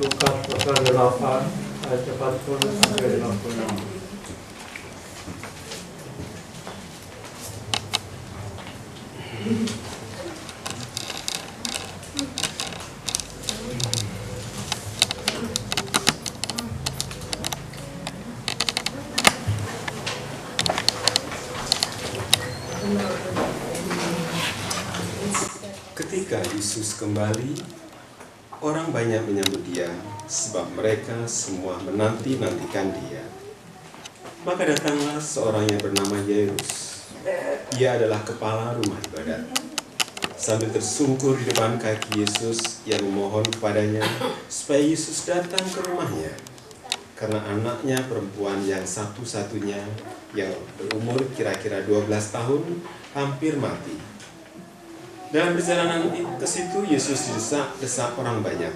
Lukas pasal 8 ayat 40 sampai 56. Ketika Yesus kembali, orang banyak menyambut dia, sebab mereka semua menanti-nantikan dia. Maka datanglah seorang yang bernama Yairus. Ia adalah kepala rumah ibadat. Sambil tersungkur di depan kaki Yesus, ia memohon kepadanya supaya Yesus datang ke rumahnya. Karena anaknya perempuan yang satu-satunya, yang berumur kira-kira 12 tahun, hampir mati. Dalam perjalanan ke situ, Yesus didesak orang banyak.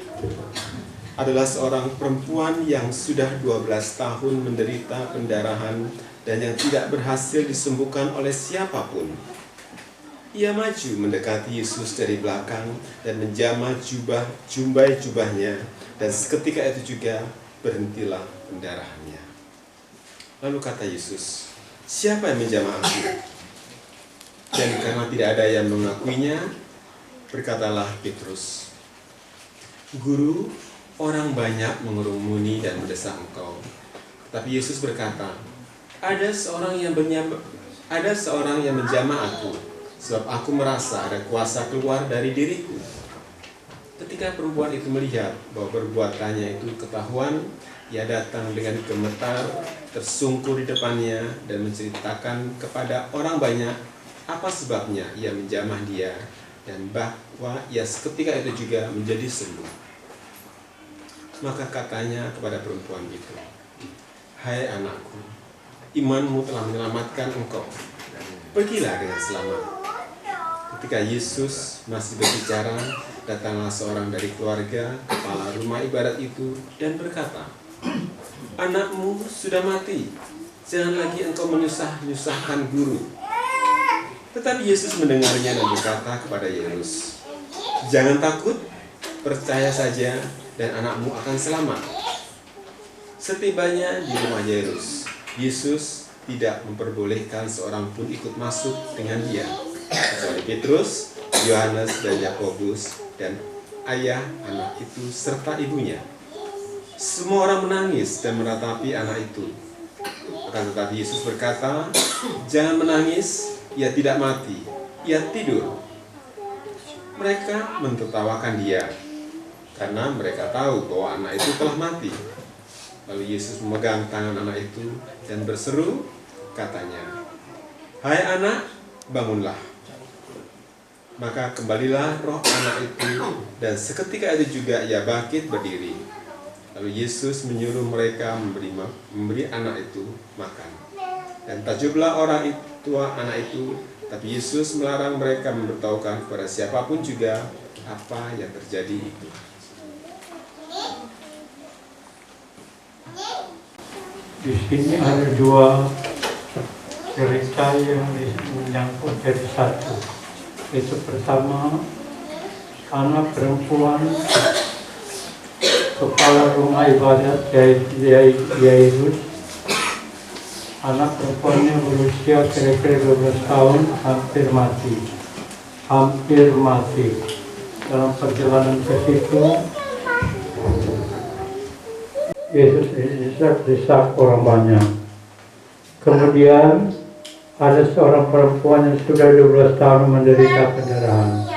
Adalah seorang perempuan yang sudah 12 tahun menderita pendarahan dan yang tidak berhasil disembuhkan oleh siapapun. Ia maju mendekati Yesus dari belakang dan menjamah jubahnya, dan seketika itu juga berhentilah pendarahannya. Lalu kata Yesus, "Siapa yang menjamah aku?" Dan karena tidak ada yang mengakuinya, berkatalah Petrus, "Guru, orang banyak mengerumuni dan mendesak engkau." Tapi Yesus berkata, ada seorang yang menjamah aku, sebab aku merasa ada kuasa keluar dari diriku." Ketika perempuan itu melihat bahwa perbuatannya itu ketahuan, ia datang dengan gemetar, tersungkur di depannya, dan menceritakan kepada orang banyak apa sebabnya ia menjamah dia, dan bahwa ia seketika itu juga menjadi sembuh. Maka katanya kepada perempuan itu, "Hai anakku, imanmu telah menyelamatkan engkau. Pergilah dengan selamat." Ketika Yesus masih berbicara, datanglah seorang dari keluarga kepala rumah ibadat itu dan berkata, "Anakmu sudah mati, jangan lagi engkau menyusahkan guru." Tetapi Yesus mendengarnya dan berkata kepada Yairus, "Jangan takut, percaya saja dan anakmu akan selamat." Setibanya di rumah Yairus, Yesus tidak memperbolehkan seorang pun ikut masuk dengan dia, kecuali Petrus, Yohanes, dan Yakobus, dan ayah anak itu serta ibunya. Semua orang menangis dan meratapi anak itu. Akan tetapi Yesus berkata, "Jangan menangis, ia tidak mati, ia tidur." Mereka mentertawakan dia, karena mereka tahu bahwa anak itu telah mati. Lalu Yesus memegang tangan anak itu dan berseru, katanya, "Hai anak, bangunlah." Maka kembalilah roh anak itu, dan seketika itu juga ia bangkit berdiri. Lalu Yesus menyuruh mereka memberi anak itu makan. Dan takjublah orang tua anak itu, tapi Yesus melarang mereka memberitahukan kepada siapapun juga apa yang terjadi itu. Di sini ada dua cerita yang menyangkut jadi satu. Itu pertama, anak perempuan kepala rumah ibadat Yairus. Anak perempuannya berusia kira-kira 12 tahun, hampir mati. Dalam perjalanan ke situ, Yesus didesak orang banyak. Kemudian ada seorang perempuan yang sudah 12 tahun menderita pendarahan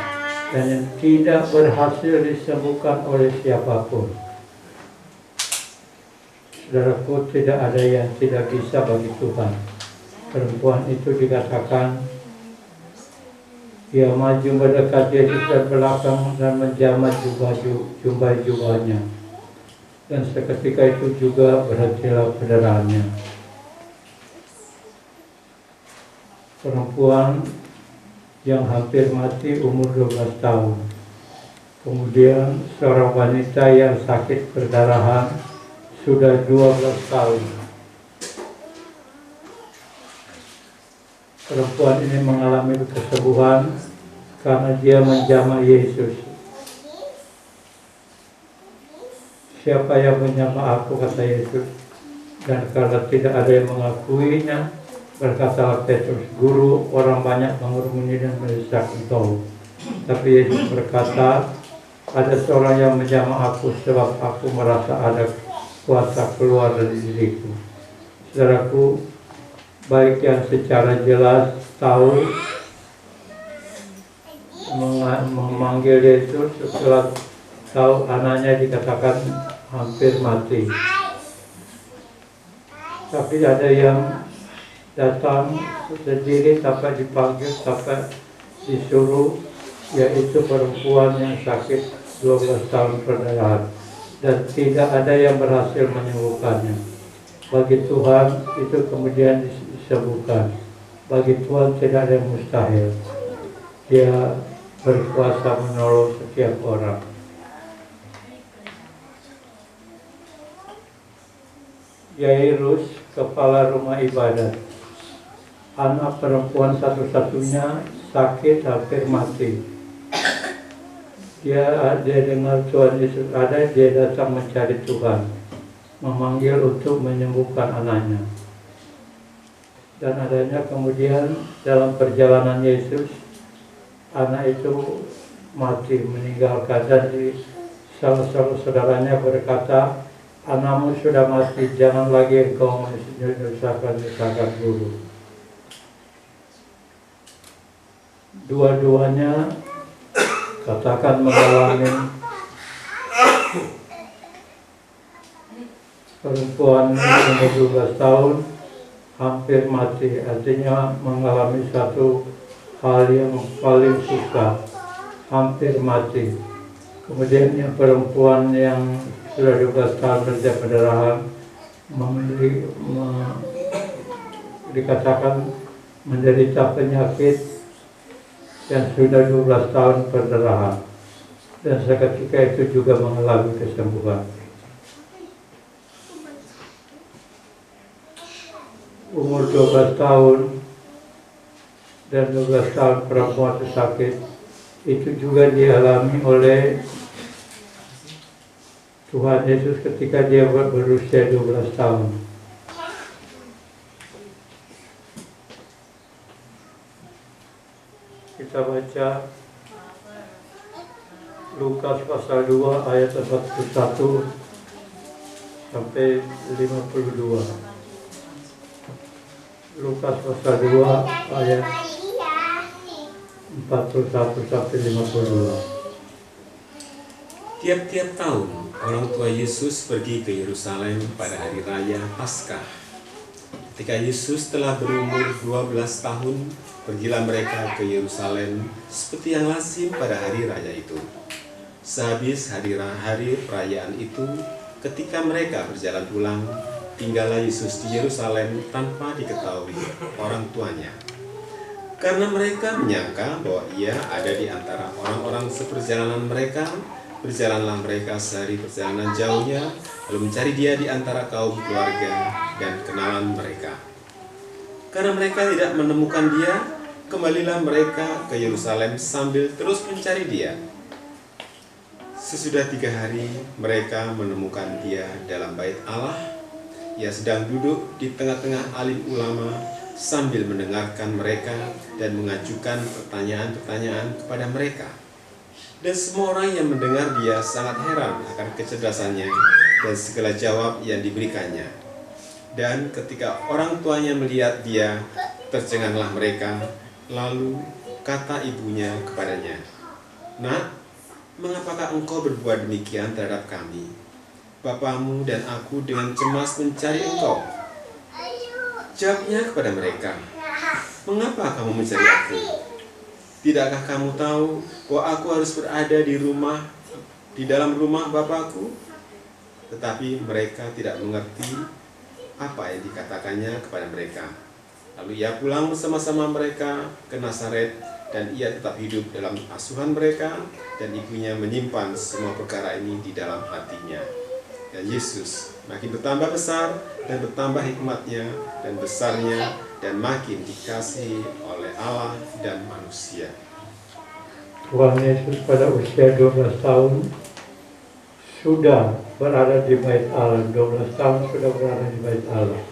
dan yang tidak berhasil disembuhkan oleh siapapun. Saudaraku, tidak ada yang tidak bisa bagi Tuhan. Perempuan itu dikatakan ia maju mendekat Yesus dari belakang dan menjamah jubahnya. Dan seketika itu juga berhentilah pendarahannya. Perempuan yang hampir mati umur 12 tahun. Kemudian seorang wanita yang sakit perdarahan sudah 12 tahun. Perempuan ini mengalami kesembuhan karena dia menjamah Yesus. siapa yang menyama aku, kata Yesus. Dan karena tidak ada yang mengakuinya, berkatalah Petrus, Guru, orang banyak mengurumuni dan mendesak engkau. Tapi Yesus berkata, ada seorang yang menjamah aku sebab aku merasa ada kuasa keluar dari diriku. Saudaraku, baik yang secara jelas tahu memanggil Yesus setelah tahu anaknya dikatakan hampir mati. Tapi ada yang datang sendiri tanpa dipanggil, tanpa disuruh, yaitu perempuan yang sakit 12 tahun perdarahan, dan tidak ada yang berhasil menyembuhkannya. Bagi Tuhan itu kemudian disembuhkan. Bagi Tuhan tidak ada yang mustahil. Dia berkuasa menolong setiap orang. Yairus, kepala rumah ibadat, anak perempuan satu-satunya, sakit hampir mati. Dia dengar Tuhan Yesus ada, dia datang mencari Tuhan, memanggil untuk menyembuhkan anaknya. Dan adanya kemudian dalam perjalanan Yesus, anak itu mati, meninggalkan, dan salah satu saudaranya berkata, anakmu sudah mati, jangan lagi engkau menyusahkan guru. Dua-duanya katakan mengalami, perempuan umur 12 tahun hampir mati, artinya mengalami satu hal yang paling susah, hampir mati. Kemudian yang perempuan yang sudah 12 tahun kerja perdarahan dikatakan menderita penyakit yang sudah 12 tahun perdarahan, dan seketika itu juga mengalami kesembuhan. Umur 12 tahun dan 12 tahun perempuan sakit itu juga dialami oleh Tuhan Yesus ketika dia berusia 12 tahun. Kita baca Lukas pasal 2 ayat 41 sampai 52. Lukas pasal 2 ayat 41 sampai 52. Tiap-tiap tahun, orang tua Yesus pergi ke Yerusalem pada hari raya Paskah. Ketika Yesus telah berumur 12 tahun, pergilah mereka ke Yerusalem seperti yang lazim pada hari raya itu. Sehabis hari perayaan itu, ketika mereka berjalan pulang, tinggallah Yesus di Yerusalem tanpa diketahui orang tuanya. Karena mereka menyangka bahwa ia ada di antara orang-orang seperjalanan mereka, berjalanlah mereka sehari perjalanan jauhnya, lalu mencari dia di antara kaum keluarga dan kenalan mereka. Karena mereka tidak menemukan dia, kembalilah mereka ke Yerusalem sambil terus mencari dia. Sesudah 3 hari, mereka menemukan dia dalam bait Allah. Ia sedang duduk di tengah-tengah alim ulama sambil mendengarkan mereka dan mengajukan pertanyaan-pertanyaan kepada mereka. Dan semua orang yang mendengar dia sangat heran akan kecerdasannya dan segala jawab yang diberikannya. Dan ketika orang tuanya melihat dia, tercenganglah mereka. Lalu kata ibunya kepadanya, "Nak, mengapakah engkau berbuat demikian terhadap kami? Bapamu dan aku dengan cemas mencari engkau." Jawabnya kepada mereka, "Mengapa kamu mencari aku? Tidakkah kamu tahu bahwa aku harus berada di dalam rumah Bapakku?" Tetapi mereka tidak mengerti apa yang dikatakannya kepada mereka. Lalu ia pulang bersama-sama mereka ke Nazaret, dan ia tetap hidup dalam asuhan mereka, dan ibunya menyimpan semua perkara ini di dalam hatinya. Dan Yesus makin bertambah besar dan bertambah hikmatnya dan besarnya, dan makin dikasihi oleh Allah dan manusia. Tuhan Yesus pada usia 12 tahun sudah berada di bait Allah, 12 tahun sudah berada di bait Allah.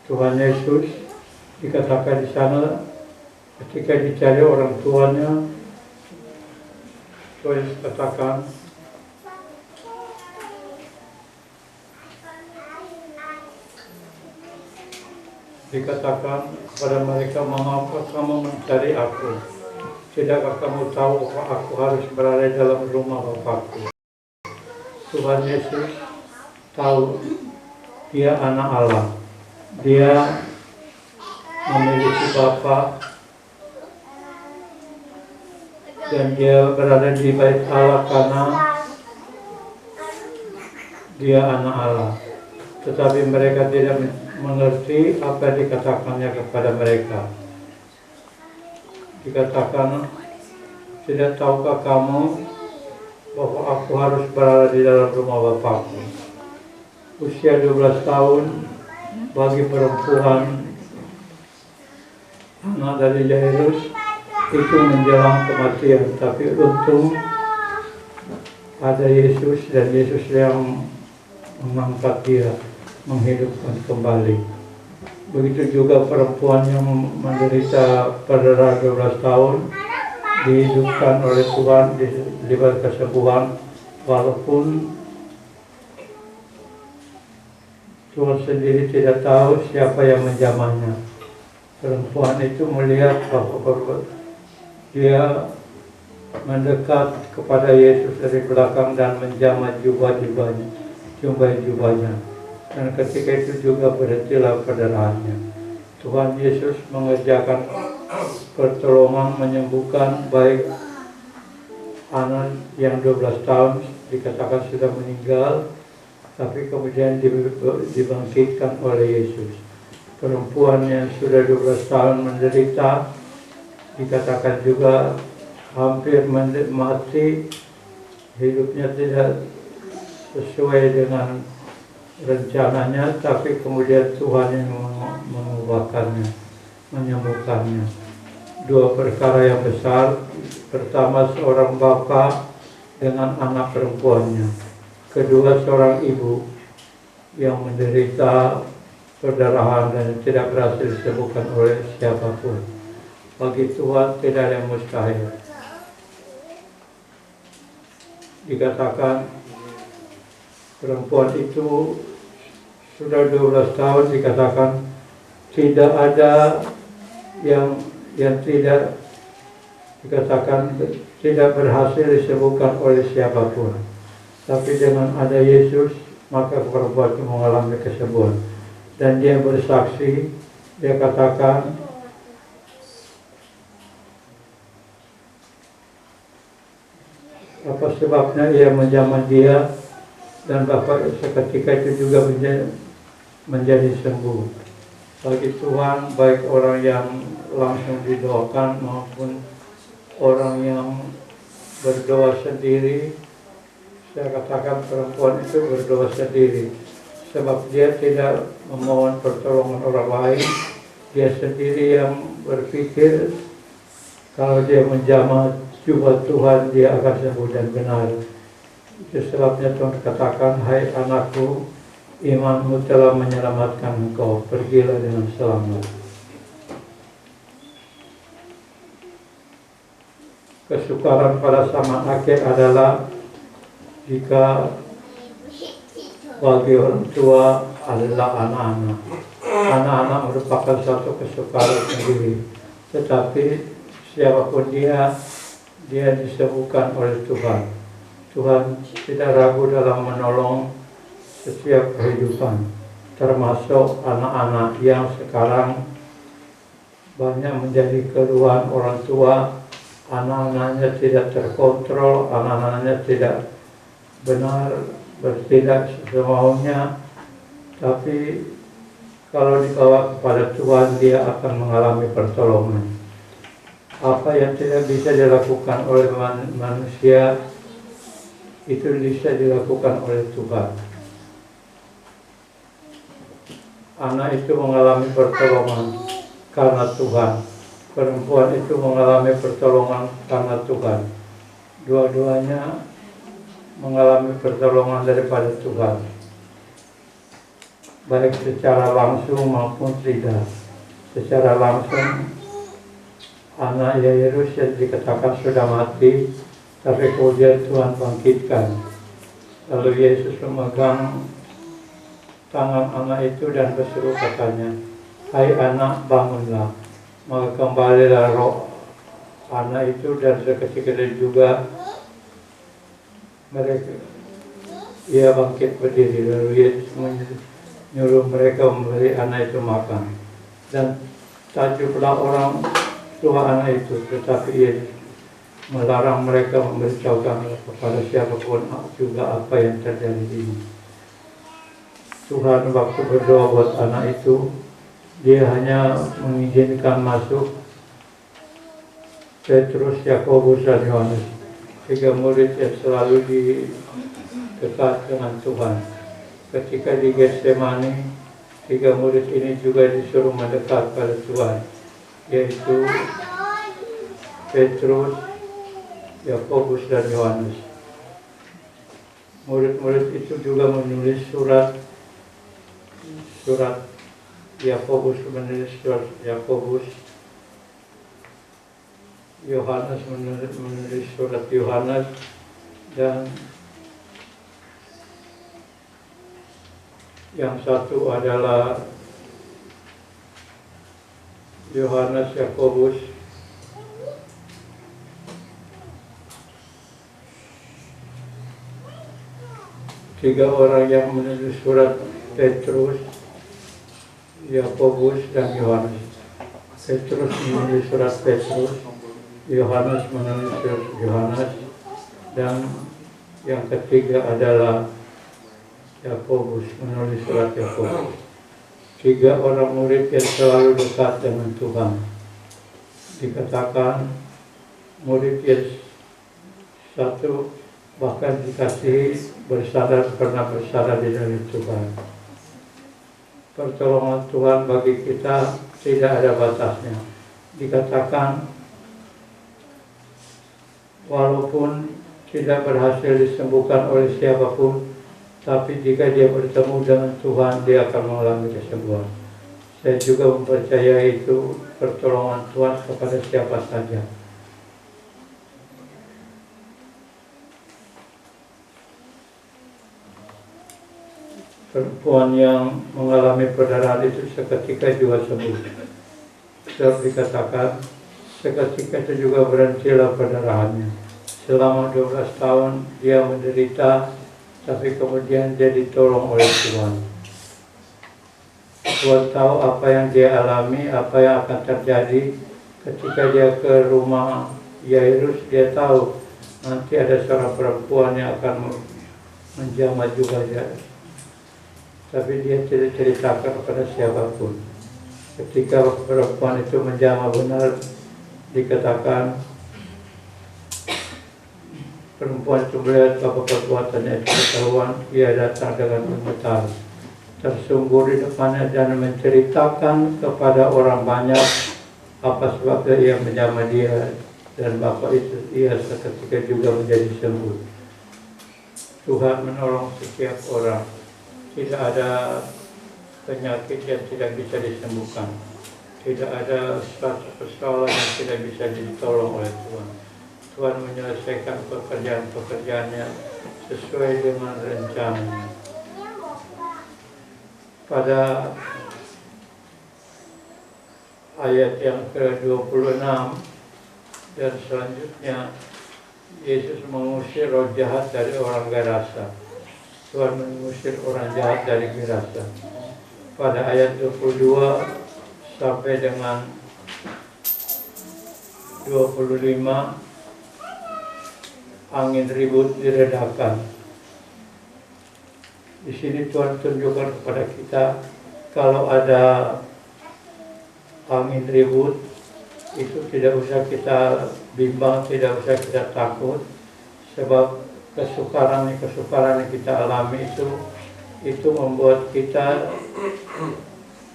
Tuhan Yesus dikatakan di sana ketika dicari orang tuanya, Tuhan Yesus katakan, kepada mereka, mengapa kamu mencari aku? Tidakkah kamu tahu bahwa aku harus berada dalam rumah Bapakku? Tuhan Yesus tahu dia anak Allah. Dia memiliki Bapa dan dia berada di bait Allah karena dia anak Allah. Tetapi mereka tidak mengerti apa yang dikatakannya kepada mereka. Dikatakan, tidak tahukah kamu bahwa aku harus berada di dalam rumah Bapakku? Usia 12 tahun bagi perempuan anak dari Jairus itu menjelang kematian, tapi untung ada Yesus dan Yesus yang mengangkat dia, menghidupkan kembali. Begitu juga perempuan yang menderita pendarahan 12 tahun dihidupkan oleh Tuhan, diberi kesembuhan, walaupun Tuhan sendiri tidak tahu siapa yang menjamahnya. Perempuan itu melihat bahwa dia mendekat kepada Yesus dari belakang dan menjamah jubah-jubahnya. Dan ketika itu juga berhentilah pendarahannya. Tuhan Yesus mengerjakan pertolongan, menyembuhkan baik anak yang 12 tahun dikatakan sudah meninggal, tapi kemudian dibangkitkan oleh Yesus. Perempuan yang sudah 12 tahun menderita dikatakan juga hampir mati, hidupnya tidak sesuai dengan rencananya, tapi kemudian Tuhan yang mengubahkannya, menyembuhkannya. Dua perkara yang besar. Pertama, seorang bapa dengan anak perempuannya. Kedua, seorang ibu yang menderita perdarahan dan tidak berhasil disembuhkan oleh siapapun. Bagi Tuhan tidak ada yang mustahil. Dikatakan perempuan itu sudah 12 tahun, dikatakan tidak ada yang tidak, dikatakan tidak berhasil disembuhkan oleh siapapun. Tapi dengan ada Yesus, maka perempuan itu mengalami kesembuhan. Dan dia bersaksi, dia katakan, apa sebabnya ia menjamah dia, dan Bapak seketika itu juga menjadi sembuh. Bagi Tuhan, baik orang yang langsung didoakan maupun orang yang berdoa sendiri, saya katakan perempuan itu berdoa sendiri, sebab dia tidak memohon pertolongan orang lain. Dia sendiri yang berpikir kalau dia menjamah jubah Tuhan, dia akan sembuh dan benar. Itu sebabnya Tuhan katakan, hai anakku, imanmu telah menyelamatkan engkau, pergilah dengan selamat. Kesukaran pada zaman akhir adalah jika bagi orang tua adalah anak-anak. Anak-anak merupakan suatu kesukaran sendiri, tetapi siapapun dia disembuhkan oleh Tuhan. Tuhan tidak ragu dalam menolong setiap kehidupan, termasuk anak-anak yang sekarang banyak menjadi keluhan orang tua. Anak-anaknya tidak terkontrol, anak-anaknya tidak benar, bertindak semaunya. Tapi kalau dibawa kepada Tuhan, dia akan mengalami pertolongan. Apa yang tidak bisa dilakukan oleh manusia, itu bisa dilakukan oleh Tuhan. Anak itu mengalami pertolongan karena Tuhan. Perempuan itu mengalami pertolongan karena Tuhan. Dua-duanya mengalami pertolongan daripada Tuhan, baik secara langsung maupun tidak. Secara langsung, anak Yairus yang dikatakan sudah mati, tapi kemudian Tuhan bangkitkan. Lalu Yesus memegang tangan anak itu dan berseru katanya, "Hai anak, bangunlah." Maka kembalilah roh anak itu, dan seketika juga ia bangkit berdiri. Lalu Yesus menyuruh mereka memberi anak itu makan. Dan takjublah orang tua anak itu, tetapi Yesus melarang mereka memberitahukan kepada siapapun juga apa yang terjadi ini. Tuhan waktu berdoa buat anak itu, dia hanya mengizinkan masuk Petrus, Yakobus, dan Yohanes, 3 murid yang selalu dekat dengan Tuhan. Ketika di Getsemani, 3 murid ini juga disuruh mendekat pada Tuhan, yaitu Petrus, Yakobus, dan Yohanes. Murid-murid itu juga menulis surat Yakobus menulis surat Yakobus, Yohanes menulis surat Yohanes, dan yang satu adalah Yohanes, Yakobus, tiga orang yang menulis surat Petrus, Yakobus, dan Yohanes. Petrus menulis surat Petrus, Yohanes menulis surat Yohanes, dan yang ketiga adalah Yakobus menulis surat Yakobus. 3 orang murid yang selalu dekat dengan Tuhan. Dikatakan murid yang satu bahkan dikasihi pernah bersandar di dalam Tuhan. Pertolongan Tuhan bagi kita tidak ada batasnya. Dikatakan walaupun tidak berhasil disembuhkan oleh siapapun, tapi jika dia bertemu dengan Tuhan, dia akan mengalami kesembuhan. Saya juga mempercayai itu, pertolongan Tuhan kepada siapa saja. Perempuan yang mengalami perdarahan itu seketika juga sembuh. Sebab dikatakan seketika itu juga berhentilah perdarahannya. Selama 12 tahun dia menderita, tapi kemudian dia ditolong oleh Tuhan. Tuhan tahu apa yang dia alami, apa yang akan terjadi. Ketika dia ke rumah Yairus, dia tahu nanti ada seorang perempuan yang akan menjamah juga dia. Tapi dia tidak ceritakan kepada siapapun. Ketika perempuan itu menjamah benar, dikatakan perempuan itu melihat bahwa perbuatannya itu ketahuan, ia datang dengan gemetar, tersungkur di depannya dan menceritakan kepada orang banyak apa sebabnya ia menjamah dia, dan bapak itu ia seketika juga menjadi sembuh. Tuhan menolong setiap orang. Tidak ada penyakit yang tidak bisa disembuhkan. Tidak ada suatu persoalan yang tidak bisa ditolong oleh Tuhan. Tuhan menyelesaikan pekerjaan-pekerjaannya sesuai dengan rencananya. Pada ayat yang ke-26 dan selanjutnya, Yesus mengusir roh jahat dari orang Gerasa. Tuhan mengusir orang jahat dari Gerasa. Pada ayat 22 sampai dengan 25, angin ribut diredakan. Di sini Tuhan tunjukkan kepada kita, kalau ada angin ribut, itu tidak usah kita bimbang, tidak usah kita takut, sebab kesukaran yang kita alami itu membuat kita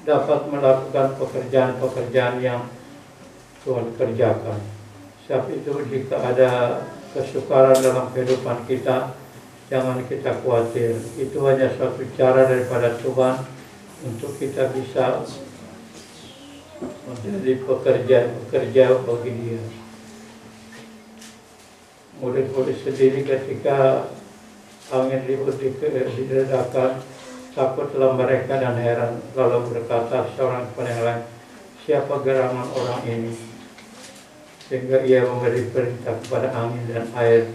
dapat melakukan pekerjaan-pekerjaan yang Tuhan kerjakan. Sebab itu jika ada kesukaran dalam kehidupan kita, jangan kita khawatir. Itu hanya suatu cara daripada Tuhan untuk kita bisa menjadi pekerja bagi Dia. Murid-murid sendiri ketika angin ribut diredakan, takutlah mereka dan heran, lalu berkata seorang kepada yang lain, siapa gerangan orang ini? Sehingga ia memberi perintah kepada angin dan air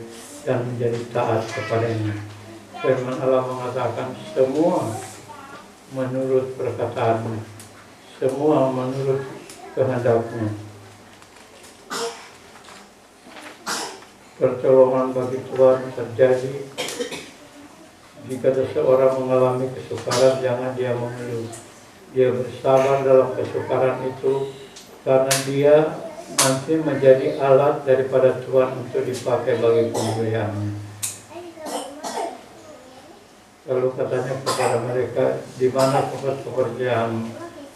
dan menjadi taat kepadanya. Firman Allah mengatakan semua menurut perkataannya, semua menurut kehendaknya. Pertolongan bagi Tuhan terjadi jika seseorang mengalami kesukaran, jangan dia mengeluh. Dia bersabar dalam kesukaran itu karena dia nanti menjadi alat daripada Tuhan untuk dipakai bagi kemuliaan-Nya. Lalu katanya kepada mereka, di mana pekerjaan?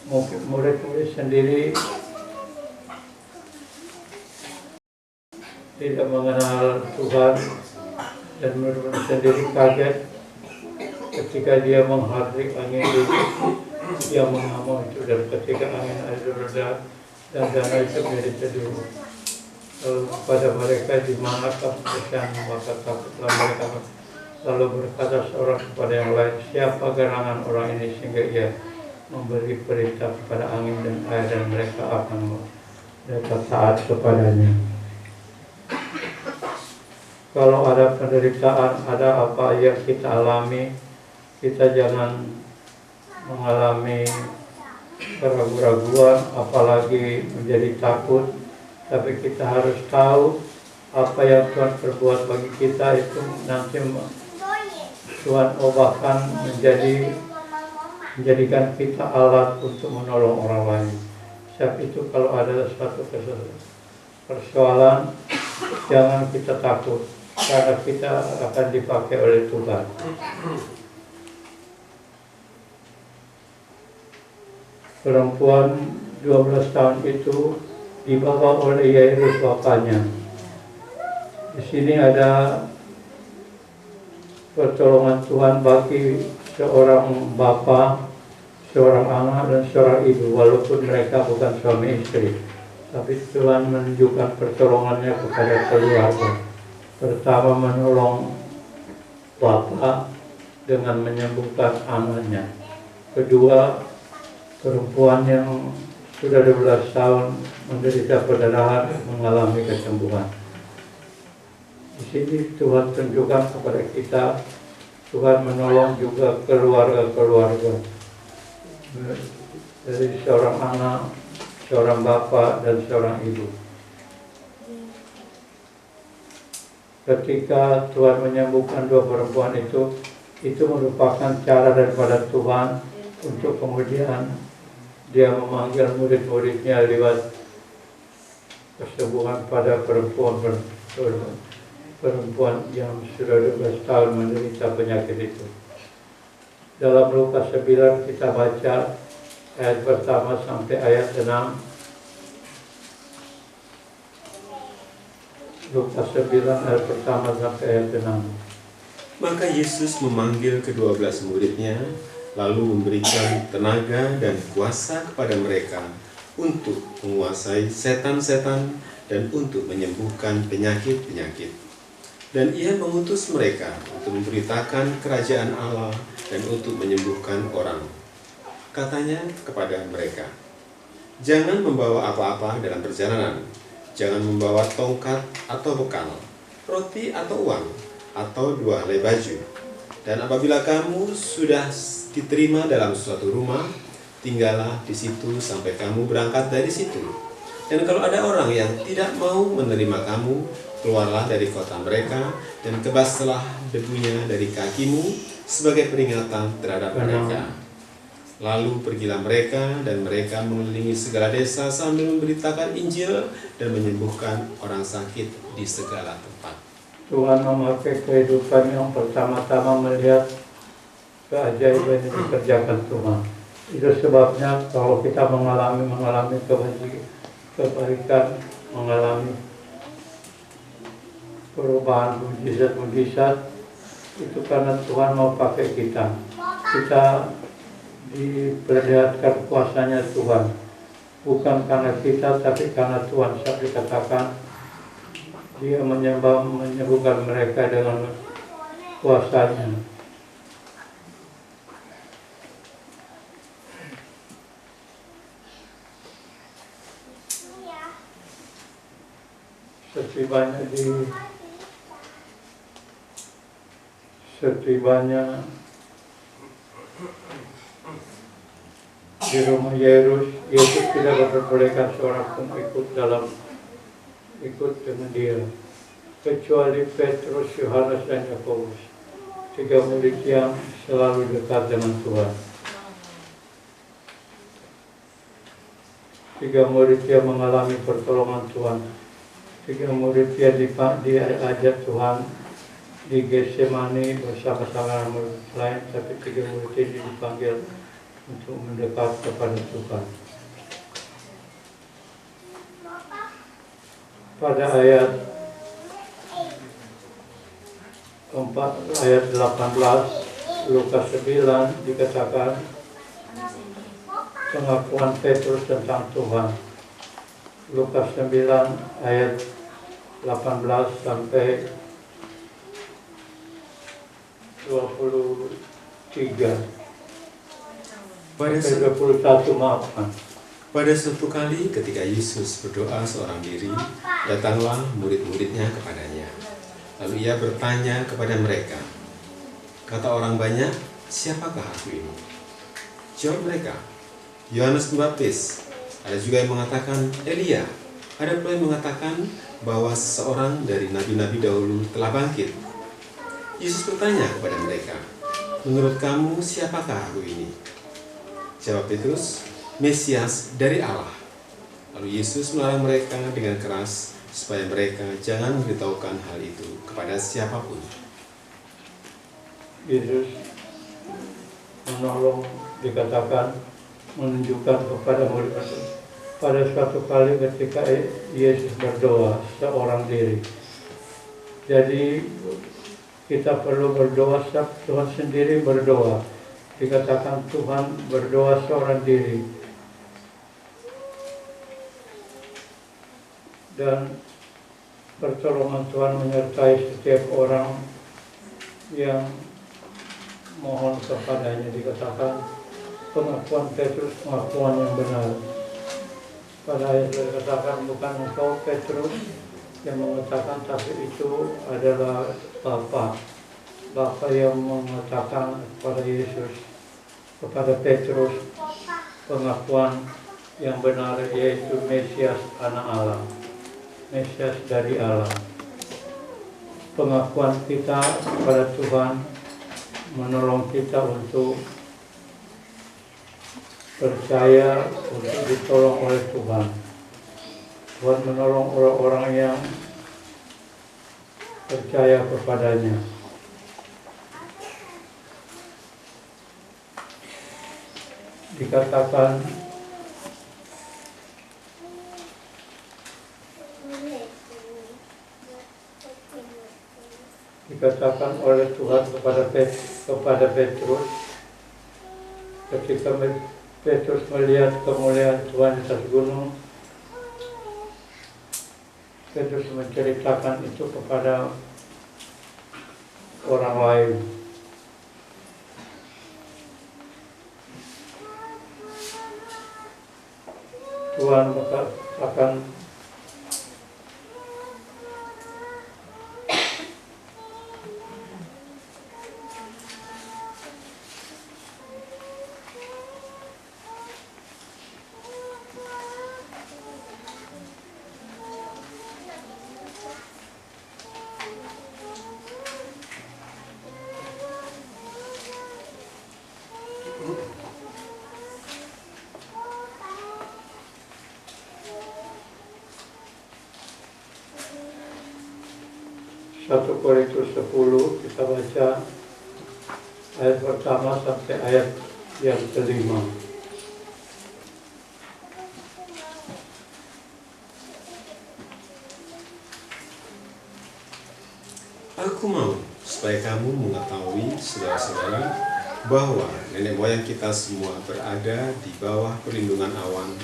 Mungkin murid-murid sendiri tidak mengenal Tuhan dan murid-murid sendiri kaget ketika dia menghardik angin itu, dia mengamuk itu, dan ketika angin itu reda dan danau itu menjadi teduh. Lalu kepada mereka, di manakah pekerjaan? Maka takutlah mereka. Lalu berkata seorang kepada yang lain, siapa gerangan orang ini sehingga ia memberi perintah kepada angin dan air dan mereka akan taat kepadanya. Kalau ada penderitaan, ada apa yang kita alami, kita jangan mengalami keraguan-raguan, apalagi menjadi takut. Tapi kita harus tahu apa yang Tuhan perbuat bagi kita itu nanti Tuhan ubahkan menjadikan kita alat untuk menolong orang lain. Sebab itu kalau ada suatu persoalan, jangan kita takut, karena kita akan dipakai oleh Tuhan. Perempuan 12 tahun itu dibawa oleh Yairus bapaknya. Di sini ada pertolongan Tuhan bagi seorang bapak, seorang anak, dan seorang ibu, walaupun mereka bukan suami istri. Tapi Tuhan menunjukkan pertolongannya kepada keluarga. Pertama, menolong bapak dengan menyembuhkan anaknya. Kedua, perempuan yang sudah 12 tahun menderita perdarahan mengalami kesembuhan. Di sini Tuhan tunjukkan kepada kita, Tuhan menolong juga keluarga-keluarga. Dari seorang anak, seorang bapak, dan seorang ibu. Ketika Tuhan menyembuhkan dua perempuan itu merupakan cara daripada Tuhan untuk kemudian Dia memanggil murid-muridnya lewat kesembuhan pada perempuan yang sudah 12 tahun menderita penyakit itu. Dalam Lukas 9 kita baca ayat pertama sampai ayat 6. Lukas 9 ayat pertama sampai ayat 6. Maka Yesus memanggil ke-12 muridnya, lalu memberikan tenaga dan kuasa kepada mereka untuk menguasai setan-setan dan untuk menyembuhkan penyakit-penyakit. Dan ia mengutus mereka untuk memberitakan kerajaan Allah dan untuk menyembuhkan orang. Katanya kepada mereka, jangan membawa apa-apa dalam perjalanan, jangan membawa tongkat atau bekal, roti atau uang, atau 2 helai baju. Dan apabila kamu sudah diterima dalam suatu rumah, tinggallah di situ sampai kamu berangkat dari situ. Dan kalau ada orang yang tidak mau menerima kamu, keluarlah dari kota mereka dan kebaslah debunya dari kakimu sebagai peringatan terhadap mereka. Lalu pergilah mereka dan mereka mengelilingi segala desa sambil memberitakan Injil dan menyembuhkan orang sakit di segala tempat. Tuhan memakai kehidupan yang pertama-tama melihat keajaiban yang dikerjakan Tuhan. Itu sebabnya kalau kita mengalami kebaikan, mengalami perubahan mujizat-mujizat, itu karena Tuhan mau pakai kita. Kita diperlihatkan kuasanya Tuhan, bukan karena kita tapi karena Tuhan. Saat dikatakan Dia menyembuhkan mereka dengan kuasanya. Setibanya di rumah Yairus, Yesus tidak memperbolehkan seorang pun ikut dengan dia, kecuali Petrus, Yohanes, dan Yakobus, 3 murid yang selalu dekat dengan Tuhan. 3 murid yang mengalami pertolongan Tuhan, 3 murid yang diajak Tuhan di Getsemani bersama-sama murid lain, tapi 3 murid ini dipanggil untuk mendekat kepada Tuhan. Pada ayat 18 Lukas 9 dikatakan pengakuan Petrus tentang Tuhan. Lukas 9 ayat 18 sampai 23. Pada 21, maafkan. Pada suatu kali ketika Yesus berdoa seorang diri, datanglah murid-muridnya kepadanya. Lalu ia bertanya kepada mereka, kata orang banyak, siapakah aku ini? Jawab mereka, Yohanes Pembaptis. Ada juga yang mengatakan Elia. Ada pula yang mengatakan bahwa seorang dari nabi-nabi dahulu telah bangkit. Yesus bertanya kepada mereka, menurut kamu siapakah aku ini? Jawab Petrus, Mesias dari Allah. Lalu Yesus melarang mereka dengan keras supaya mereka jangan memberitahukan hal itu kepada siapapun. Yesus menolong, dikatakan menunjukkan kepada murid-murid. Pada suatu kali ketika Yesus berdoa seorang diri. Jadi kita perlu berdoa, Tuhan sendiri berdoa. Dikatakan Tuhan berdoa seorang diri. Dan pertolongan Tuhan menyertai setiap orang yang mohon kepadanya. Dikatakan pengakuan Petrus, pengakuan yang benar. Pada ayat dikatakan bukan engkau Petrus yang mengatakan, tapi itu adalah Bapa yang mengatakan kepada Yesus, kepada Petrus, pengakuan yang benar, yaitu Mesias anak Allah, Mesias dari Allah. Pengakuan kita kepada Tuhan menolong kita untuk percaya, untuk ditolong oleh Tuhan. Tuhan menolong orang-orang yang percaya kepadanya. Dikatakan oleh Tuhan kepada Petrus ketika Petrus melihat kemuliaan Tuhan di atas gunung. Petrus menceritakan itu kepada orang lain. Tuhan akan Satu Korintus 10 kita baca ayat pertama sampai ayat yang kelima. Aku mau supaya kamu mengetahui, saudara-saudara, bahwa nenek moyang kita semua berada di bawah perlindungan awan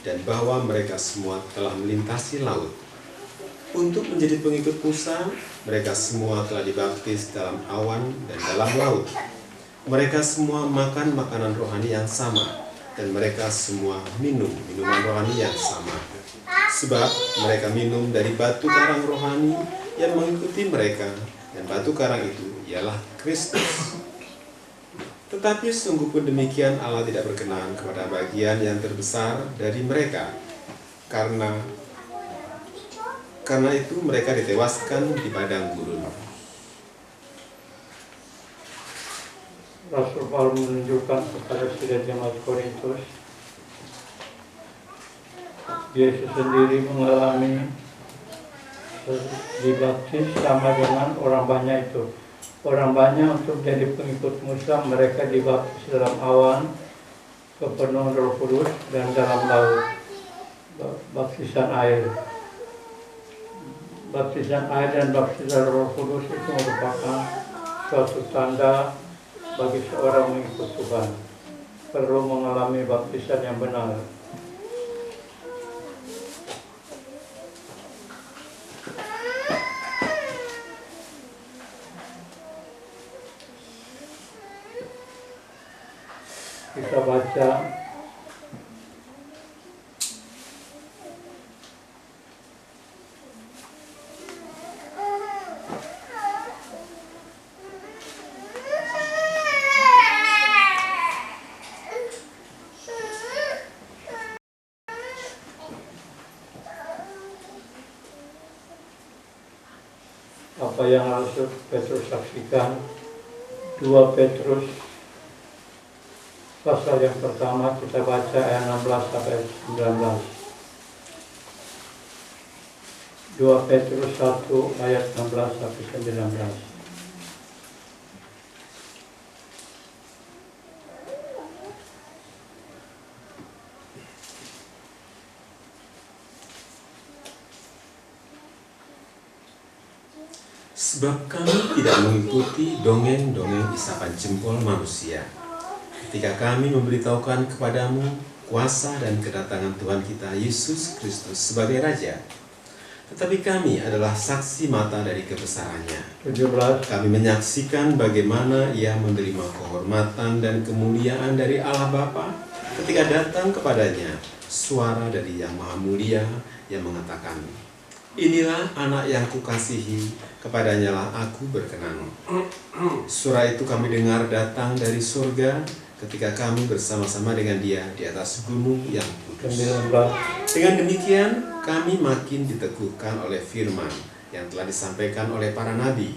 dan bahwa mereka semua telah melintasi laut. Untuk menjadi pengikut Musa, mereka semua telah dibaptis dalam awan dan dalam laut. Mereka semua makan makanan rohani yang sama, dan mereka semua minum minuman rohani yang sama. Sebab mereka minum dari batu karang rohani yang mengikuti mereka, dan batu karang itu ialah Kristus. Tetapi sungguh pun demikian, Allah tidak berkenan kepada bagian yang terbesar dari mereka. Karena itu mereka ditewaskan di padang gurun. Rasul Paulus menunjukkan kepada sidang jemaat Korintus, Yesus sendiri mengalami dibaptis sama dengan orang banyak itu. Orang banyak untuk jadi pengikut Musa, mereka dibaptis dalam awan, kepenuhan Roh Kudus, dan dalam laut, baptisan air. Baptisan air dan baptisan Roh Kudus itu merupakan suatu tanda bagi seorang mengikut Tuhan. Perlu mengalami baptisan yang benar. Kita baca apa yang Rasul Petrus saksikan. 2 Petrus pasal yang pertama, kita baca ayat 16 sampai 19. 2 Petrus 1 ayat 16 sampai 19. Sebab kami tidak mengikuti dongeng-dongeng isapan jempol manusia, ketika kami memberitahukan kepadamu kuasa dan kedatangan Tuhan kita Yesus Kristus sebagai Raja. Tetapi kami adalah saksi mata dari kebesarannya. 17. Kami menyaksikan bagaimana Ia menerima kehormatan dan kemuliaan dari Allah Bapa ketika datang kepadanya suara dari Yang Maha Mulia yang mengatakan, "Inilah anak yang kukasihi, kepadanya lah aku berkenan." Suara itu kami dengar datang dari surga ketika kami bersama-sama dengan Dia di atas gunung yang kudus. 19. Dengan demikian kami makin diteguhkan oleh firman yang telah disampaikan oleh para nabi.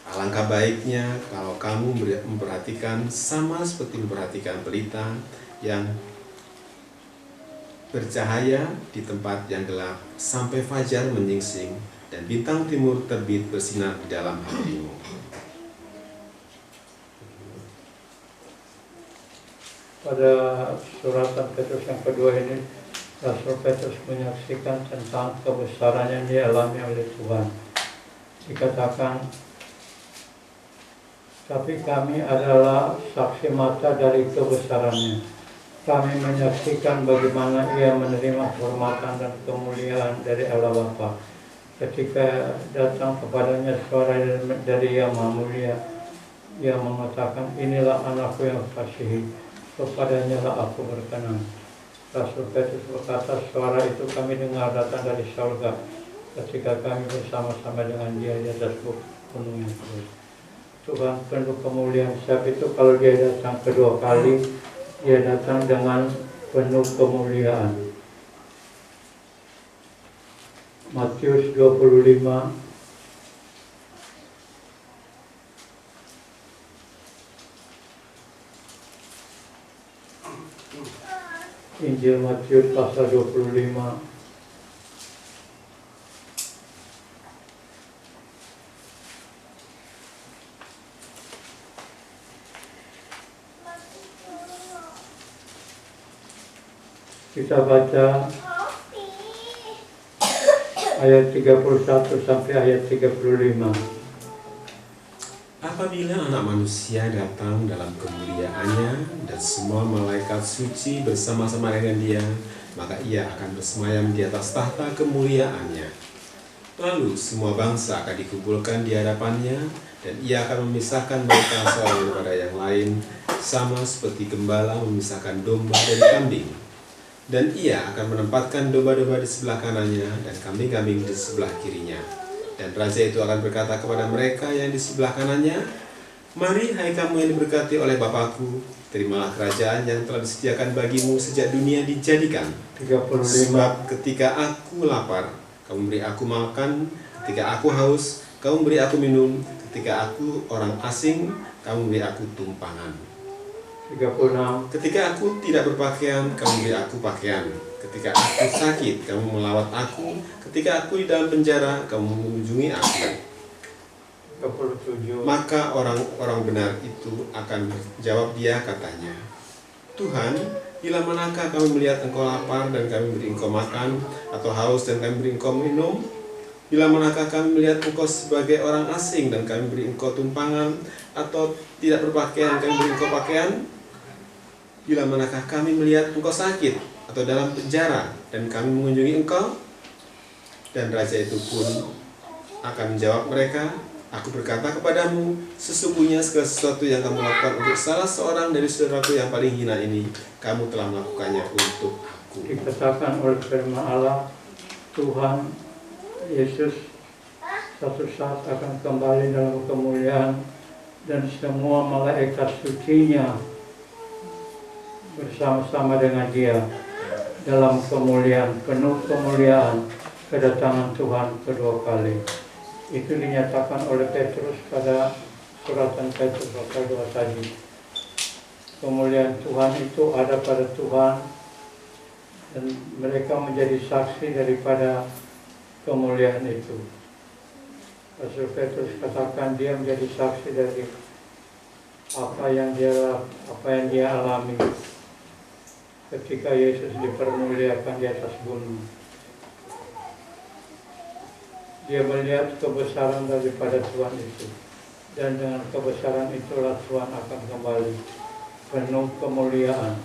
Alangkah baiknya kalau kamu memperhatikan sama seperti memperhatikan pelita yang bercahaya di tempat yang gelap sampai fajar menyingsing dan bintang timur terbit bersinar di dalam hatimu. Pada suratan Petrus yang kedua ini, Rasul Petrus menyaksikan tentang kebesaran yang dialami oleh Tuhan. Dikatakan, tapi kami adalah saksi mata dari kebesarannya. Kami menyaksikan bagaimana Ia menerima kehormatan dan kemuliaan dari Allah Bapa. Ketika datang kepadanya suara dari Yang Maha Mulia, Ia mengatakan, "Inilah anakku yang kukasihi, kepadanya lah aku berkenan." Rasul Petrus berkata, suara itu kami dengar datang dari surga ketika kami bersama-sama dengan Dia di atas gunung yang kudus. Tuhan penuh kemuliaan. Sebab itu kalau Dia datang kedua kali, Dia datang dengan penuh kemuliaan. Matius 25 Injil Matius pasal 25 kita baca ayat 31 sampai ayat 35. Apabila Anak Manusia datang dalam kemuliaannya dan semua malaikat suci bersama-sama dengan Dia, maka Ia akan bersemayam di atas tahta kemuliaannya. Lalu semua bangsa akan dikumpulkan di hadapannya, dan Ia akan memisahkan mereka seorang daripada yang lain, sama seperti gembala memisahkan domba dari kambing. Dan Ia akan menempatkan domba-domba di sebelah kanannya dan kambing-kambing di sebelah kirinya. Dan Raja itu akan berkata kepada mereka yang di sebelah kanannya, "Mari, hai kamu yang diberkati oleh Bapakku, terimalah kerajaan yang telah disediakan bagimu sejak dunia dijadikan. 35. Sebab ketika aku lapar, kamu beri aku makan, ketika aku haus, kamu beri aku minum, ketika aku orang asing, kamu beri aku tumpangan. 36. Ketika aku tidak berpakaian, kamu beri aku pakaian. Ketika aku sakit, kamu melawat aku. Ketika aku di dalam penjara, kamu mengunjungi aku." 37. Maka orang-orang benar itu akan menjawab Dia, katanya, "Tuhan, bila manakah kami melihat Engkau lapar dan kami beri Engkau makan, atau haus dan kami beri Engkau minum? Bila manakah kami melihat Engkau sebagai orang asing dan kami beri Engkau tumpangan, atau tidak berpakaian kami beri Engkau pakaian? Bila manakah kami melihat Engkau sakit atau dalam penjara dan kami mengunjungi Engkau?" Dan Raja itu pun akan menjawab mereka, "Aku berkata kepadamu, sesungguhnya segala sesuatu yang kamu lakukan untuk salah seorang dari saudaraku yang paling hina ini, kamu telah melakukannya untuk aku." Dikatakan oleh firman Allah, Tuhan Yesus satu saat akan kembali dalam kemuliaan, dan semua malaikat sucinya bersama-sama dengan Dia dalam kemuliaan, penuh kemuliaan, kedatangan Tuhan kedua kali. Itu dinyatakan oleh Petrus pada suratan Petrus pasal 2 tadi. Kemuliaan Tuhan itu ada pada Tuhan, dan mereka menjadi saksi daripada kemuliaan itu. Rasul Petrus katakan dia menjadi saksi dari apa yang dia alami ketika Yesus dipermuliakan di atas gunung. Dia melihat kebesaran daripada Tuhan itu, dan dengan kebesaran itulah Tuhan akan kembali penuh kemuliaan.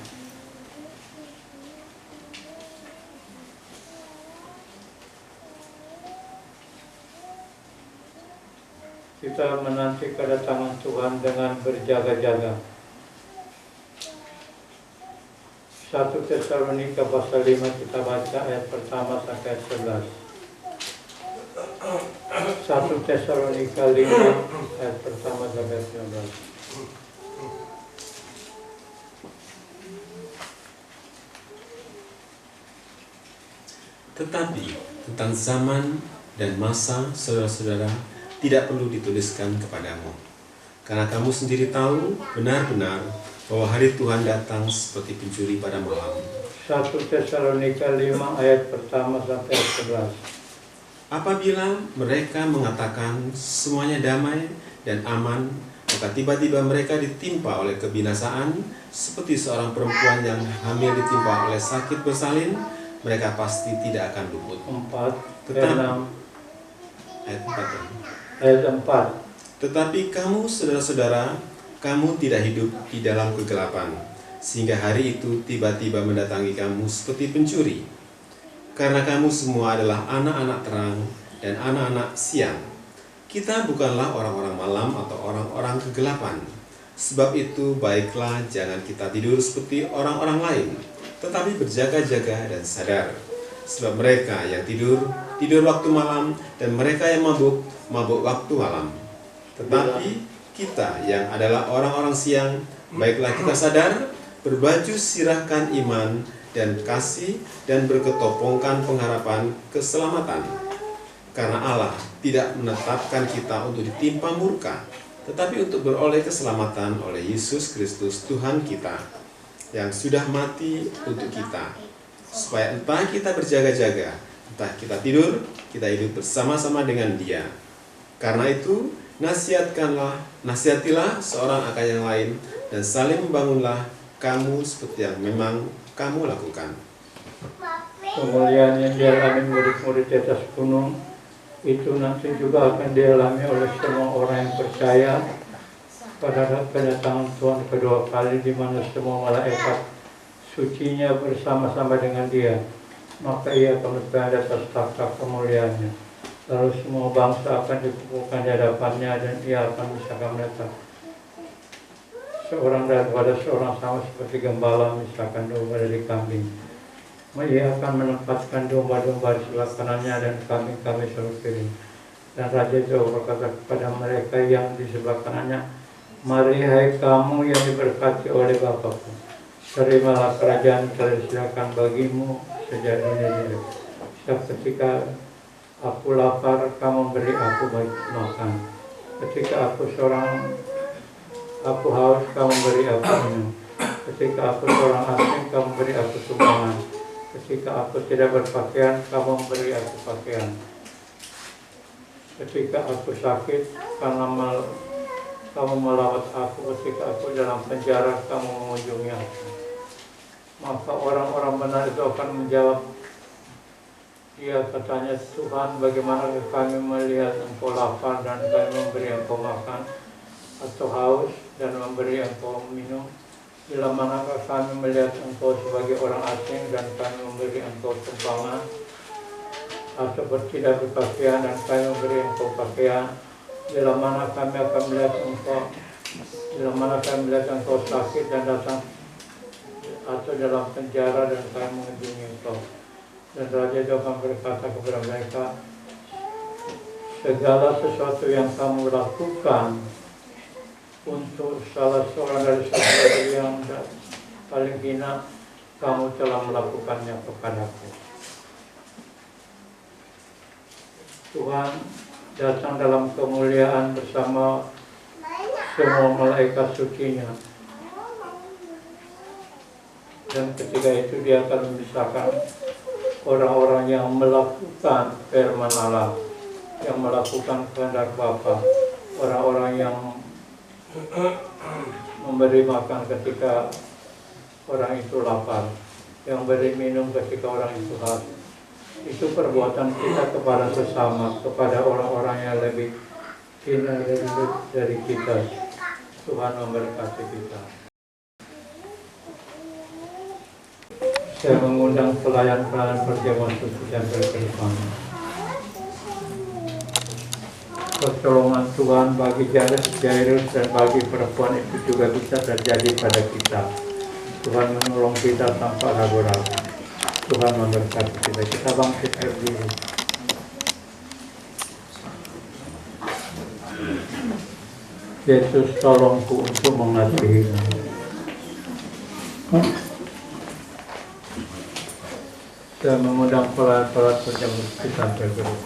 Kita menanti kedatangan Tuhan dengan berjaga-jaga. 1 Tesalonika pasal 5 kita baca ayat pertama sampai ayat 11. 1 Tesalonika 5 ayat pertama sampai 19. Tetapi tentang zaman dan masa, saudara-saudara, tidak perlu dituliskan kepadamu, karena kamu sendiri tahu benar-benar bahwa hari Tuhan datang seperti pencuri pada malam. 1 Tesalonika 5 ayat pertama sampai ayat 11. Apabila mereka mengatakan semuanya damai dan aman, maka tiba-tiba mereka ditimpa oleh kebinasaan, seperti seorang perempuan yang hamil ditimpa oleh sakit bersalin. Mereka pasti tidak akan luput. 4 Ayat 4. Tetapi kamu, saudara-saudara, kamu tidak hidup di dalam kegelapan, sehingga hari itu tiba-tiba mendatangi kamu seperti pencuri. Karena kamu semua adalah anak-anak terang dan anak-anak siang. Kita bukanlah orang-orang malam atau orang-orang kegelapan. Sebab itu baiklah jangan kita tidur seperti orang-orang lain, tetapi berjaga-jaga dan sadar. Sebab mereka yang tidur, tidur waktu malam, dan mereka yang mabuk, mabuk waktu malam. Tetapi kita yang adalah orang-orang siang, baiklah kita sadar, berbaju sirahkan iman dan kasih, dan berketopongkan pengharapan keselamatan. Karena Allah tidak menetapkan kita untuk ditimpa murka, tetapi untuk beroleh keselamatan oleh Yesus Kristus Tuhan kita, yang sudah mati untuk kita, supaya entah kita berjaga-jaga, entah kita tidur, kita hidup bersama-sama dengan Dia. Karena itu, nasihatilah seorang akan yang lain, dan saling membangunlah kamu seperti yang memang kamu lakukan. Kemuliaan yang dialami murid-murid di atas gunung itu nanti juga akan dialami oleh semua orang yang percaya pada kedatangan Tuhan kedua kali di mana semua malaikat sucinya bersama-sama dengan dia, maka ia akan berada atas takhta kemuliaannya. Lalu semua bangsa akan dikumpulkan di hadapannya dan ia akan misalkan mereka seorang daripada seorang sama seperti gembala misalkan domba dari kambing. Ia akan menempatkan domba-domba di sebelah kanannya dan kambing-kambing sebelah kiri. Dan Raja Jauh berkata kepada mereka yang di sebelah kanannya, "Mari hai kamu yang diberkati oleh Bapa-Ku, terimalah kerajaan telah disediakan bagimu sejak dunia. Sebab ketika aku lapar, kamu beri aku makan. Ketika aku haus, kamu beri aku minum. Ketika aku seorang asing, kamu beri aku sumbangan. Ketika aku tidak berpakaian, kamu beri aku pakaian. Ketika aku sakit, kamu melawat aku. Ketika aku dalam penjara, kamu mengunjungi aku." Maka orang-orang benar itu akan menjawab, "Dia katanya, Tuhan, bagaimana kami melihat engkau lapar dan kami memberi engkau makan, atau haus dan memberi engkau minum? Bila manakah kami melihat engkau sebagai orang asing dan kami memberi engkau sumbangan, atau tidak berpakaian dan kami memberi engkau pakaian? Bila mana kami akan melihat engkau sakit dan datang atau dalam penjara dan kami mengunjungi engkau?" Dan Raja itu akan berkata kepada mereka, "Segala sesuatu yang kamu lakukan untuk salah seorang dari saudara yang paling hina, kamu telah melakukannya kepadaku." Tuhan datang dalam kemuliaan bersama semua malaikat sucinya. Dan ketika itu dia akan memisahkan orang-orang yang melakukan firman Allah, yang melakukan kehendak Bapa, orang-orang yang memberi makan ketika orang itu lapar, yang beri minum ketika orang itu haus. Itu perbuatan kita kepada sesama, kepada orang-orang yang lebih hina dari kita. Tuhan memberkati kita. Saya mengundang pelayan-pelayan perjamuan khusus yang berkenan. Pertolongan Tuhan bagi Jairus dan bagi perempuan itu juga bisa terjadi pada kita. Tuhan menolong kita tanpa ragu-ragu. Tuhan memberkati kita. Kita bangkit berdiri. Yesus, tolongku untuk mengasihimu. Saya mengundang pelayan-pelayan perjamuan kita berkenan.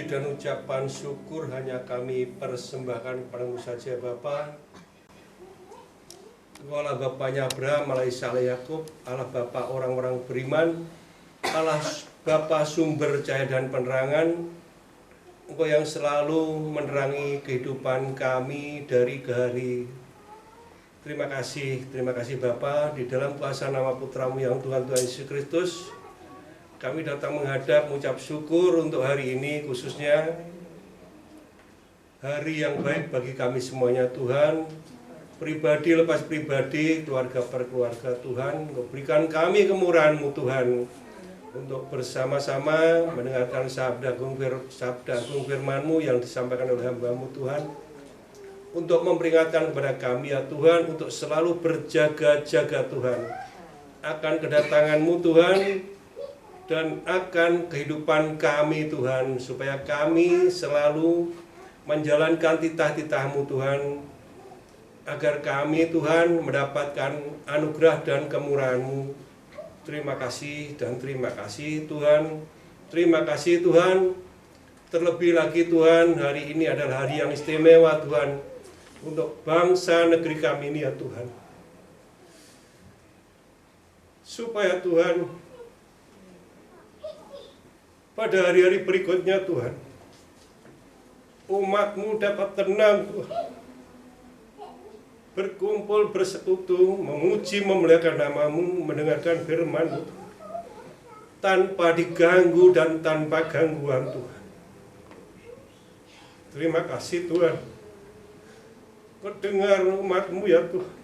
dan ucapan syukur hanya kami persembahkan kepadamu saja Bapa. Engkau Allah Bapanya Abraham, Allah Ishak, Allah Yakub, Allah Bapa orang-orang beriman, Allah Bapa sumber cahaya dan penerangan. Engkau yang selalu menerangi kehidupan kami dari ke hari. Terima kasih Bapa, di dalam kuasa nama Putramu yang Tuhan Yesus Kristus, kami datang menghadap mengucap syukur untuk hari ini, khususnya hari yang baik bagi kami semuanya Tuhan. Pribadi lepas pribadi, keluarga per keluarga Tuhan. Engkau berikan kami kemurahan-Mu Tuhan, untuk bersama-sama mendengarkan sabda agung firman-Mu yang disampaikan oleh hamba-Mu Tuhan. Untuk memperingatkan kepada kami ya Tuhan, untuk selalu berjaga-jaga Tuhan akan kedatangan-Mu Tuhan, dan akan kehidupan kami Tuhan, supaya kami selalu menjalankan titah-titah-Mu Tuhan, agar kami Tuhan mendapatkan anugerah dan kemurahan-Mu. Terima kasih dan terima kasih Tuhan. Terima kasih Tuhan. Terlebih lagi Tuhan, hari ini adalah hari yang istimewa Tuhan, untuk bangsa negeri kami ini ya Tuhan. Supaya Tuhan, pada hari-hari berikutnya Tuhan, umat-Mu dapat tenang Tuhan, berkumpul, bersekutu, memuji, memuliakan nama-Mu, mendengarkan firman-Mu tanpa diganggu dan tanpa gangguan Tuhan. Terima kasih Tuhan. Engkau dengar umat-Mu ya Tuhan.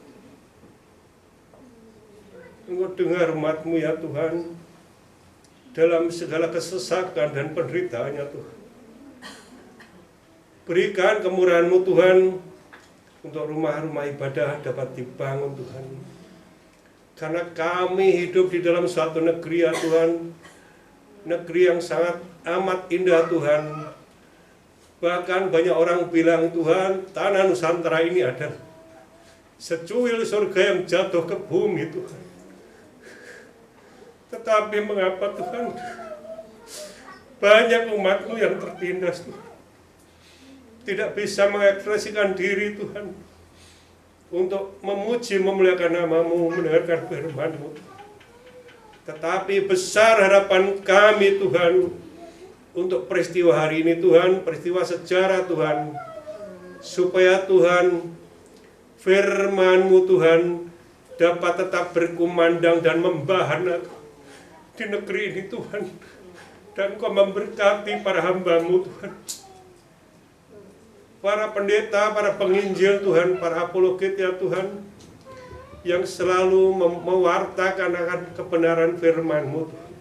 Engkau dengar umat-Mu ya Tuhan, dalam segala kesesakan dan penderitaannya Tuhan. Berikan kemurahan-Mu Tuhan, untuk rumah-rumah ibadah dapat dibangun Tuhan. Karena kami hidup di dalam suatu negeri ya Tuhan, negeri yang sangat amat indah Tuhan. Bahkan banyak orang bilang Tuhan, tanah Nusantara ini adalah secuil surga yang jatuh ke bumi Tuhan. Tetapi mengapa Tuhan, banyak umat-Mu yang tertindas Tuhan, tidak bisa mengekspresikan diri Tuhan, untuk memuji, memuliakan nama-Mu, mendengarkan firman-Mu. Tetapi besar harapan kami Tuhan, untuk peristiwa hari ini Tuhan, peristiwa sejarah Tuhan, supaya Tuhan, firman-Mu Tuhan, dapat tetap berkumandang dan membahana di negeri ini Tuhan. Dan Kau memberkati para hamba-Mu Tuhan, para pendeta, para penginjil Tuhan, para apologet ya Tuhan, yang selalu mewartakan akan kebenaran firman-Mu Tuhan.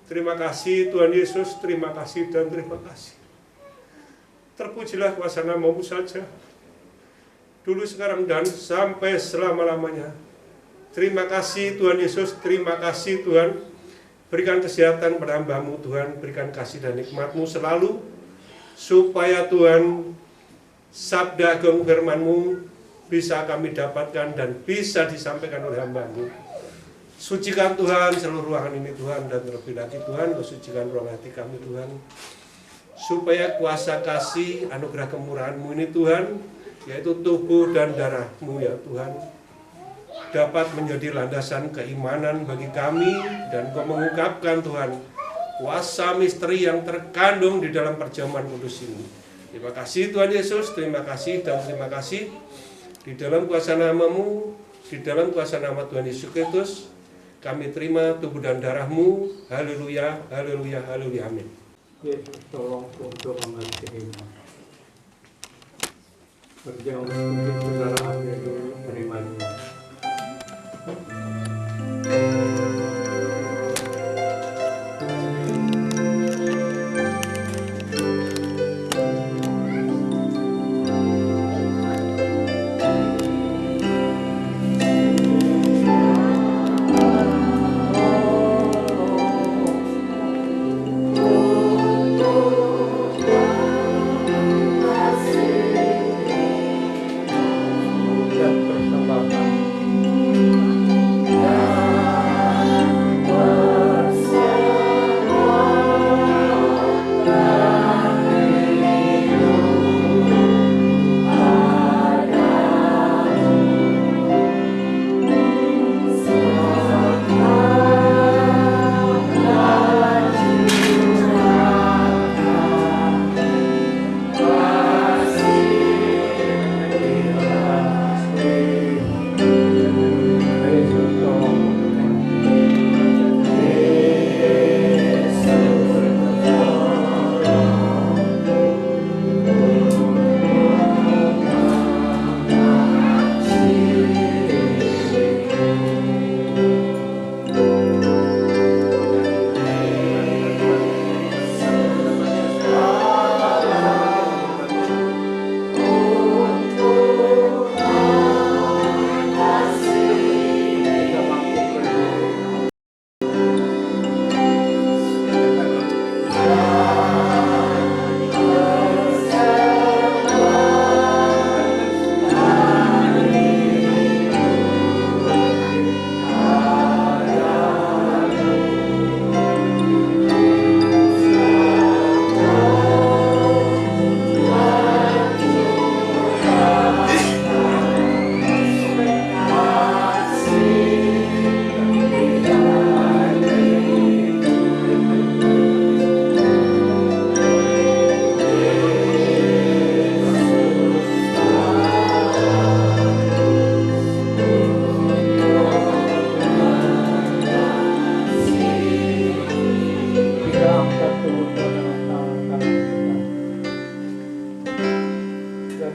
Terima kasih Tuhan Yesus, terima kasih dan terima kasih. Terpujilah kuasa nama-Mu saja, dulu, sekarang, dan sampai selama-lamanya. Terima kasih Tuhan Yesus, terima kasih Tuhan. Berikan kesehatan pada hamba-Mu Tuhan, berikan kasih dan nikmat-Mu selalu, supaya Tuhan, sabda agung firman-Mu bisa kami dapatkan dan bisa disampaikan oleh hamba-Mu. Sucikan Tuhan seluruh ruangan ini Tuhan, dan terlebih lagi Tuhan, Kau sucikan ruang hati kami Tuhan, supaya kuasa kasih anugerah kemurahan-Mu ini Tuhan, yaitu tubuh dan darah-Mu ya Tuhan, dapat menjadi landasan keimanan bagi kami, dan Kau mengungkapkan Tuhan kuasa misteri yang terkandung di dalam perjamuan kudus ini. Terima kasih Tuhan Yesus, terima kasih dan terima kasih. Di dalam kuasa nama-Mu, di dalam kuasa nama Tuhan Yesus Kristus, kami terima tubuh dan darah-Mu. Haleluya, haleluya, haleluya, amin. Yesus tolong untuk mengasihimu. Berjauh dari saudara ambil dulu menerimanya.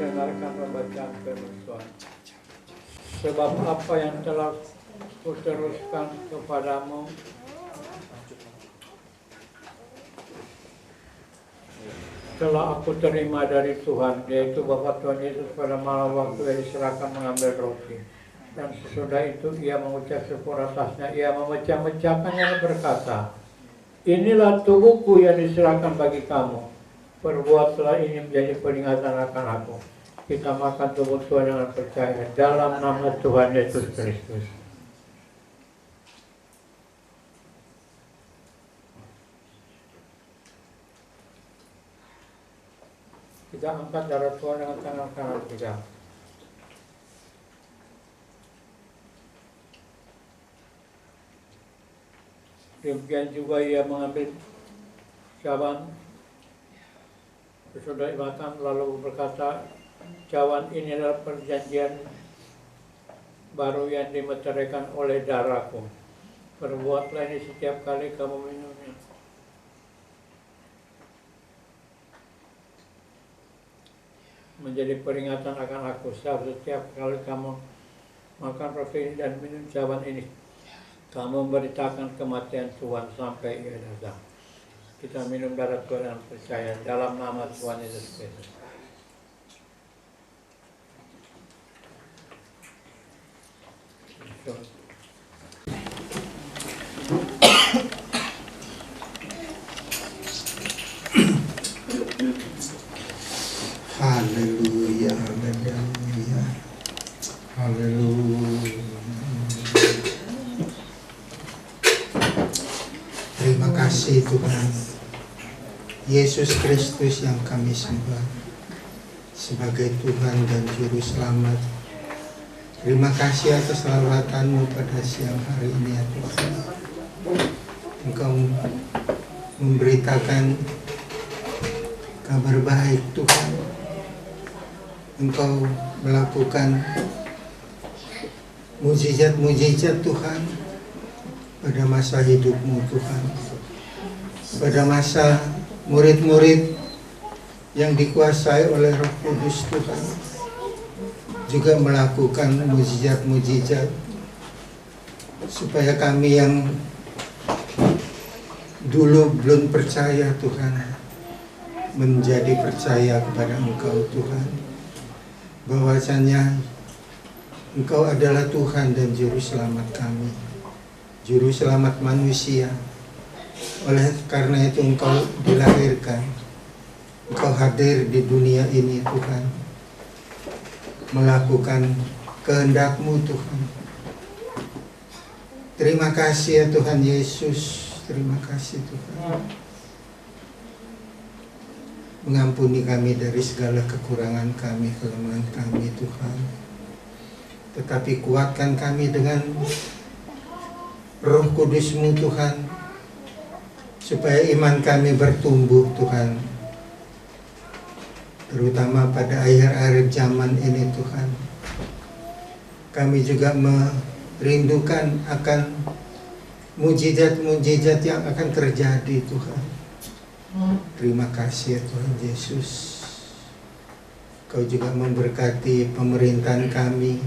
mendengarkan pembacaan firman Tuhan. Sebab apa yang telah kuteruskan kepadamu telah aku terima dari Tuhan, yaitu bahwa Tuhan Yesus pada malam waktu ia diserahkan mengambil roti. Dan sesudah itu ia mengucap syukur atasnya, ia memecah-mecahkannya dan berkata, inilah tubuhku yang diserahkan bagi kamu. Perbuatlah ini menjadi peringatan akan aku. Kita makan tubuh Tuhan dengan percaya dalam nama Tuhan Yesus Kristus. Kita angkat darah Tuhan dengan tangan kanan kita. Demikian juga ia mengambil cawan sesudah dimakan lalu berkata, cawan ini adalah perjanjian baru yang dimeteraikan oleh darahku. Perbuatlah ini setiap kali kamu minumnya. Menjadi peringatan akan aku. Setiap kali kamu makan roti ini dan minum cawan ini, kamu memberitakan kematian Tuhan sampai ia datang. Kita minum darah Tuhan dan percaya dalam nama Tuhan Yesus Kristus. Haleluya, haleluya, haleluya. Terima kasih Tuhan Yesus Kristus yang kami sembah sebagai Tuhan dan Juru Selamat. Terima kasih atas lawatan-Mu pada siang hari ini ya Tuhan. Engkau memberitakan kabar baik Tuhan. Engkau melakukan mujizat-mujizat Tuhan pada masa hidupmu Tuhan. Pada masa murid-murid yang dikuasai oleh Roh Kudus Tuhan juga melakukan mujizat-mujizat supaya kami yang dulu belum percaya Tuhan menjadi percaya kepada Engkau Tuhan, bahwasanya Engkau adalah Tuhan dan Juru Selamat kami, Juru Selamat manusia. Oleh karena itu Engkau dilahirkan, Engkau hadir di dunia ini Tuhan, melakukan kehendak-Mu Tuhan. Terima kasih ya Tuhan Yesus, terima kasih Tuhan. Mengampuni kami dari segala kekurangan kami, kelemahan kami Tuhan. Tetapi kuatkan kami dengan Roh Kudus-Mu Tuhan, supaya iman kami bertumbuh Tuhan, terutama pada akhir-akhir zaman ini Tuhan. Kami juga merindukan akan mujizat-mujizat yang akan terjadi Tuhan. Terima kasih ya Tuhan Yesus. Kau juga memberkati pemerintahan kami,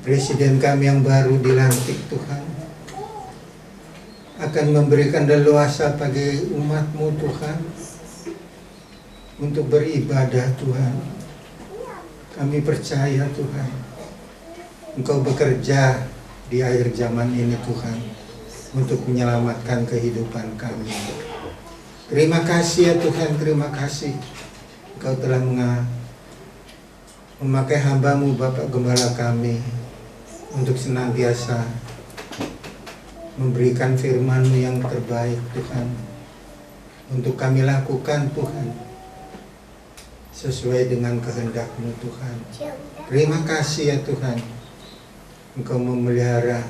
Presiden kami yang baru dilantik Tuhan, akan memberikan leluasa bagi umat-Mu Tuhan untuk beribadah Tuhan. Kami percaya Tuhan, Engkau bekerja di akhir zaman ini Tuhan untuk menyelamatkan kehidupan kami. Terima kasih ya Tuhan, terima kasih Engkau telah memakai hamba-Mu Bapak Gembala kami untuk senantiasa memberikan firman-Mu yang terbaik Tuhan, untuk kami lakukan Tuhan sesuai dengan kehendak-Mu Tuhan. Terima kasih ya Tuhan, Engkau memelihara,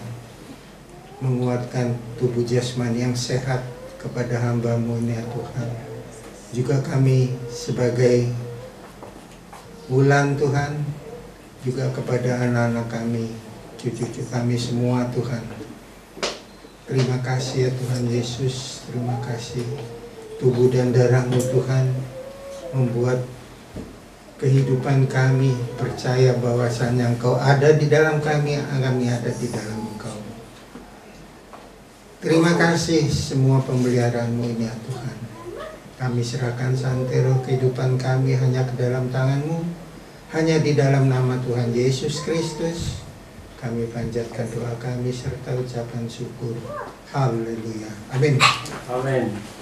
menguatkan tubuh jasmani yang sehat kepada hamba-Mu ini ya Tuhan. Juga kami sebagai bulan Tuhan, juga kepada anak-anak kami, cucu-cucu kami semua Tuhan. Terima kasih ya Tuhan Yesus, terima kasih. Tubuh dan darah-Mu Tuhan membuat kehidupan kami, percaya bahwasannya Engkau ada di dalam kami ada di dalam Engkau. Terima kasih semua pemeliharaan-Mu ini ya Tuhan. Kami serahkan santero kehidupan kami hanya ke dalam tangan-Mu, hanya di dalam nama Tuhan Yesus Kristus. Kami panjatkan doa kami serta ucapan syukur. Haleluya. Amin. Amin.